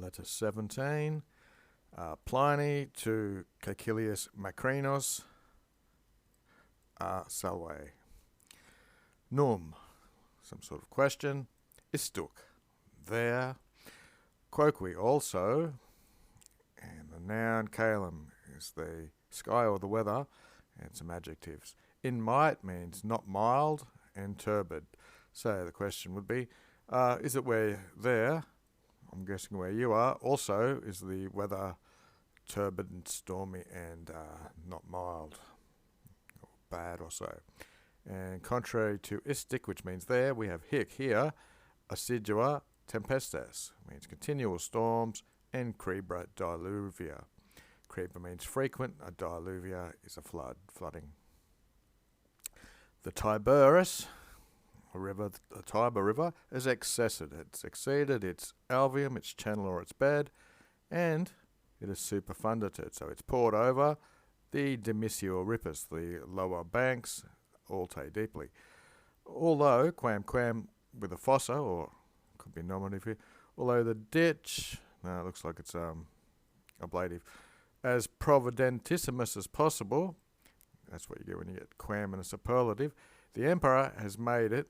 letter 17. Pliny to Caecilius Macrinus, salve. Num, some sort of question. Istuk, there. Quoque, also. And the noun calum is the sky or the weather, and some adjectives. In might means not mild, and turbid. So the question would be, is it where there, I'm guessing where you are, also is the weather turbid and stormy and not mild, or bad or so. And contrary to istic, which means there, we have hic here, assidua tempestas, means continual storms, and cribra diluvia. Cribra means frequent, a diluvia is a flooding. The Tiberus, the Tiber River, is excessed. It's exceeded its alveum, its channel or its bed, and it is superfundated. So it's poured over the demissio rippus, the lower banks, alte deeply. Although, quam with a fossa, or could be nominative here, although the ditch, no, it looks like it's ablative, as providentissimus as possible, that's what you get when you get quam in a superlative, the emperor has made it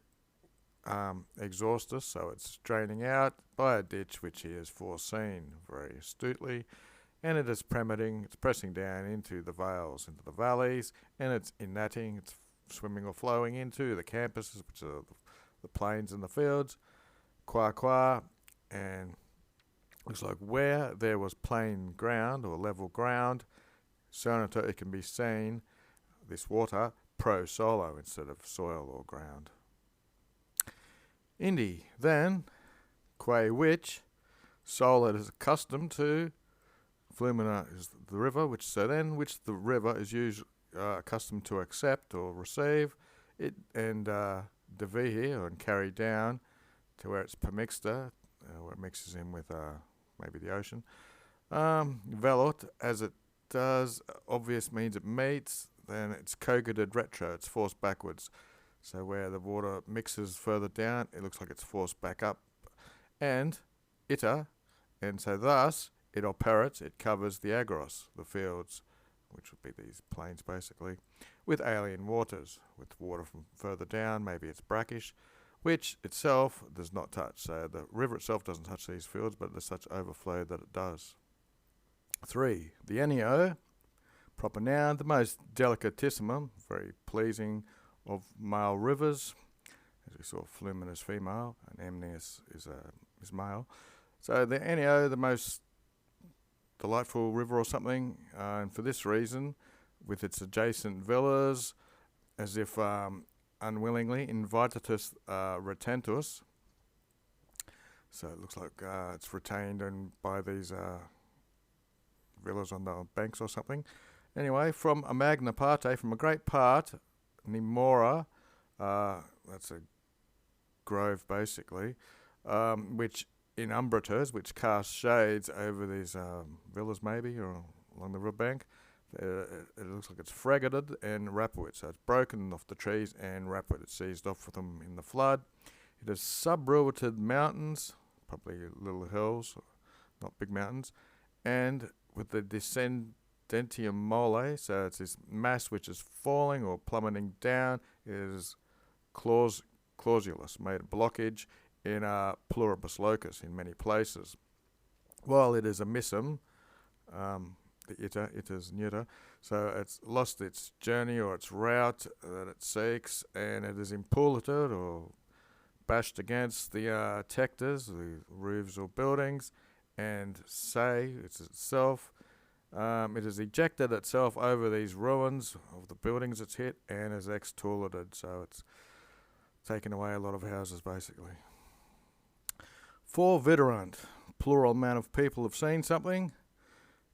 exhaustus, so it's draining out by a ditch which he has foreseen very astutely, and it is it's pressing down into the vales, into the valleys, and it's innatting, it's swimming or flowing into the campuses, which are the plains and the fields, qua, and looks like where there was plain ground or level ground, sonata, it can be seen, this water, pro solo instead of soil or ground. Indi, then, quae which, sola is accustomed to, flumina is the river, which the river is usually accustomed to accept or receive it, and devihi, or carry down to where it's permixta, where it mixes in with maybe the ocean. Velot, as it does, obvious means it meets, then it's cogated retro, it's forced backwards. So where the water mixes further down, it looks like it's forced back up. And ita, and so thus it operates, it covers the agros, the fields, which would be these plains basically, with alien waters, with water from further down, maybe it's brackish, which itself does not touch. So the river itself doesn't touch these fields, but there's such overflow that it does. 3. The enio, proper noun, the most delicatissimum, very pleasing of male rivers. As we saw, Flumen is female, and Amnius is male. So the enio, the most delightful river or something, and for this reason, with its adjacent villas, as if unwillingly, invitatus retentus. So it looks like it's retained and by these villas on the banks or something. Anyway, from a magna parte, from a great part, Nimora, that's a grove basically, which in umbratas, which cast shades over these villas maybe, or along the riverbank. It looks like it's fragmented and rapuit, so it's broken off the trees and rapuit, it's seized off with them in the flood. It has subruated mountains, probably little hills, not big mountains, and with the descendentium mole, so it's this mass which is falling or plummeting down, is clausulus, made a blockage in pluribus locus in many places. While it is a missum, the it is neuter, so it's lost its journey or its route that it seeks, and it is impulated or bashed against the tectors, the roofs or buildings, and say it's itself. It has ejected itself over these ruins of the buildings it's hit, and is extulated, so it's taken away a lot of houses basically. 4. Viderunt, plural amount of people have seen something.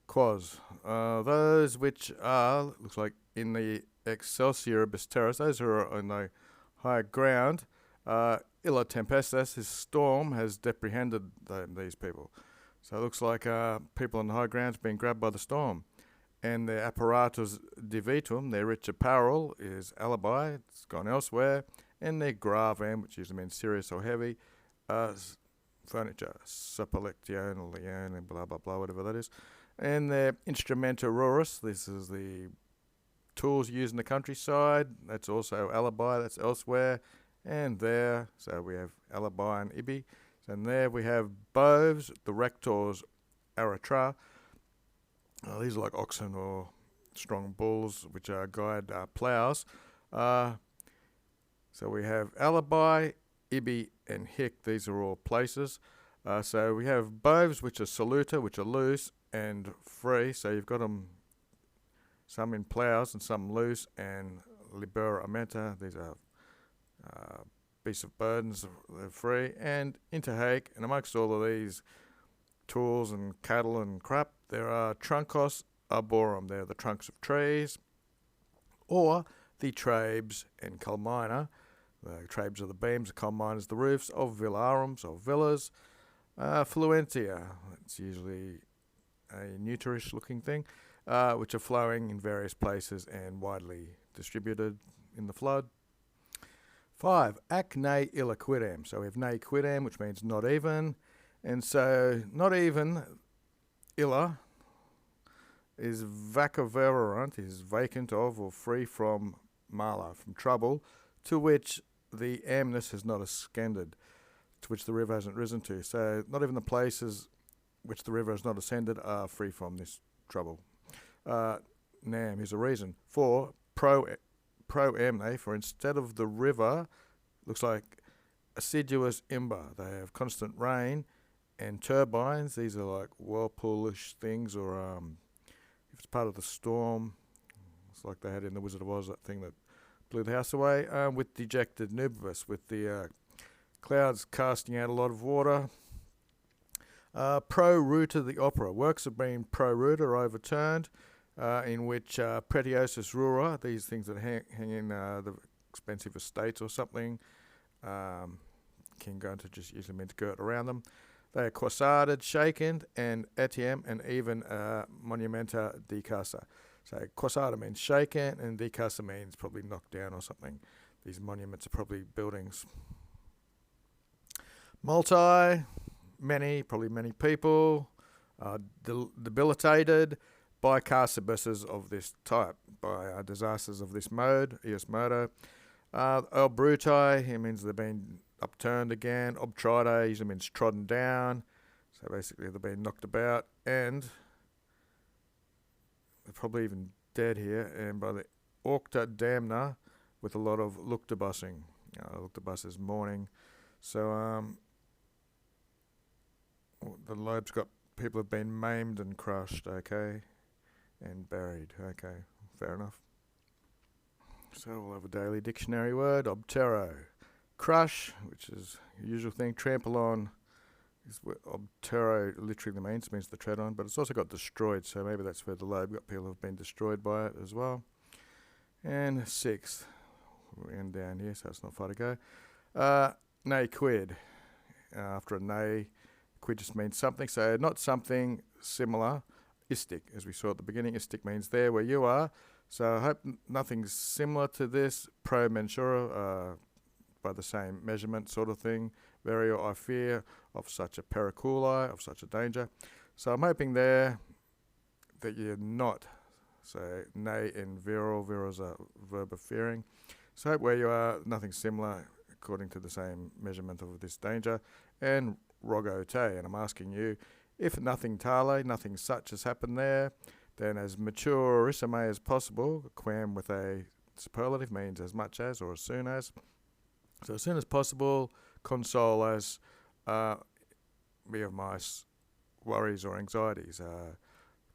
Quos, those which are, looks like in the excelsioribus terrace, those who are on the higher ground, illa tempestas, this storm has deprehended these people. So it looks like people on the high grounds being grabbed by the storm. And their apparatus divitum, their rich apparel, is alibi, it's gone elsewhere, and their gravem, which usually means serious or heavy, furniture, Sapolectione, Leone, blah blah blah, whatever that is. And the Instrumenta Rurus, this is the tools used in the countryside. That's also alibi, that's elsewhere. And there, so we have alibi and ibi. And there we have boves, the rectors aratra. These are like oxen or strong bulls, which are guide ploughs. So we have alibi, ibi, and hic. These are all places. So we have boves, which are saluta, which are loose and free. So you've got them, some in ploughs and some loose, and libera amenta. These are beasts of burdens, they're free. And interhake, and amongst all of these tools and cattle and crap, there are truncos arborum. They're the trunks of trees, or the trabes and culmina. The trabes are the beams, the culmina is the roofs of villarums, of villas. Fluentia, it's usually a neuterish looking thing, which are flowing in various places and widely distributed in the flood. 5. Ac ne illa quidem. So we have ne quidem, which means not even. And so not even, illa, is vacaverant, is vacant of or free from mala, from trouble, to which the amness has not ascended, to which the river hasn't risen to. So not even the places which the river has not ascended are free from this trouble. Nam, here's a reason. 4. Pro amne, for instead of the river, looks like assiduous imber. They have constant rain and turbines. These are like whirlpoolish things, or if it's part of the storm, it's like they had in The Wizard of Oz, that thing that blew the house away, with dejected nubibus, with the clouds casting out a lot of water. Pro ruta the opera. Works have been pro ruta, or overturned, in which pretiosus rura, these things that hang in the expensive estates or something, can go into just usually mean to girt around them. They are corsarded, shaken, and etiam, and even monumenta di casa. So corsada means shaken, and di casa means probably knocked down or something. These monuments are probably buildings. Multi, many, probably many people, debilitated by carcibuses of this type, by disasters of this mode, ius modo. El bruti, it means they've been upturned again. Obtride usually means trodden down. So basically they've been knocked about, and they're probably even dead here. And by the orcta damna, with a lot of luctabusing. Luctabus is mourning. So the lobe's got, people have been maimed and crushed, okay, and buried, okay, fair enough. So we'll have a daily dictionary word. Obtero, crush, which is the usual thing. Trample on is what obtero literally means to tread on, but it's also got destroyed, so maybe that's where the lobe got, people have been destroyed by it as well. And 6th, we'll end down here, so it's not far to go. Ne quid, after a ne, quid just means something, so not something similar. Istic, as we saw at the beginning, istic means there where you are. So I hope nothing's similar to this. Pro mensura, by the same measurement sort of thing. Verio, I fear of such a periculi, of such a danger. So I'm hoping there that you're not. So ne in vero, vero is a verb of fearing. So I hope where you are, nothing similar according to the same measurement of this danger. And rogo te, and I'm asking you, if nothing tale, nothing such has happened there, then as maturissime as possible, quam with a superlative means as much as or as soon as. So as soon as possible, console as me of my worries or anxieties.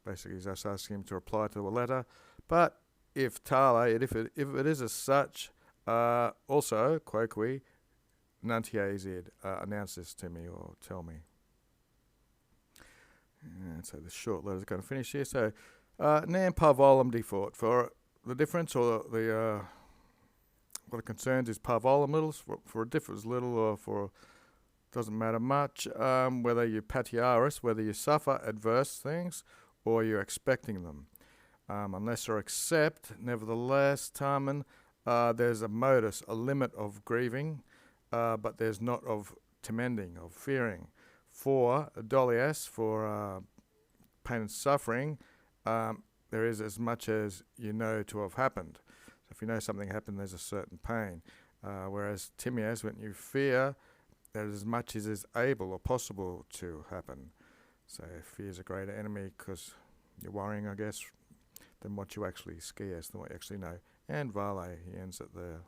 Basically, he's just asking him to reply to a letter. But if tale, if it is as such, also, quoque, nuntiazid, announce this to me or tell me. And so the short letter is going to finish here. So, nam parvolum default. For the difference, or the what it concerns is parvolum littles. For it differs little, or for doesn't matter much. Whether you patiaris, whether you suffer adverse things, or you're expecting them. Unless or except, nevertheless, tamen, there's a modus, a limit of grieving, but there's not of temending, of fearing. For dolias, for pain and suffering, there is as much as you know to have happened. So if you know something happened, there's a certain pain. Whereas timias, when you fear, there is as much as is able or possible to happen. So fear is a greater enemy because you're worrying, I guess, than what you actually scarce, than what you actually know. And vale, he ends it there.